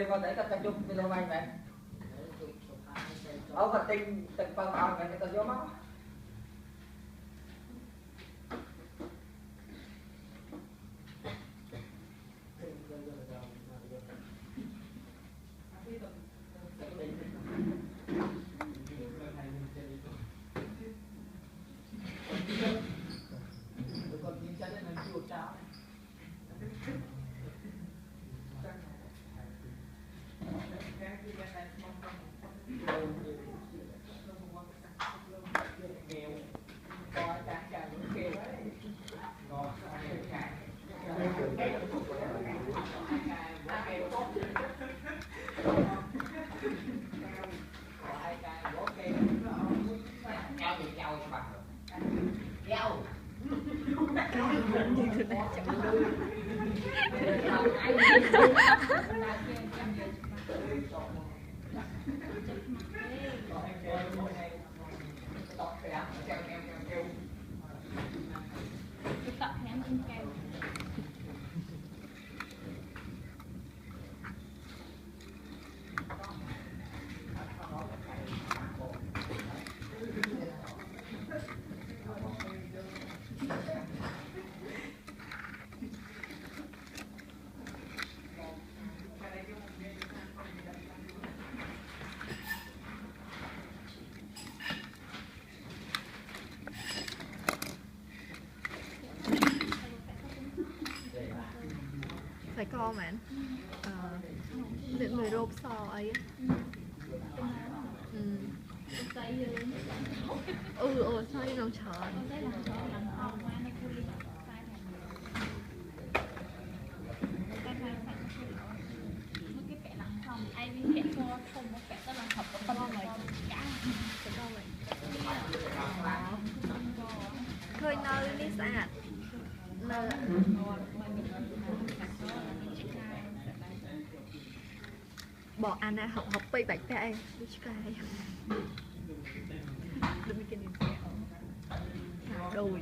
kêu con để ta chụp video bay mẹ và tình tình phần nào mẹ ta vô máu phải co mà người rộp sò ấy sao đi lòng trời thôi nơi đi sạch bỏ anh à học bay bạch tay đừng cái đùi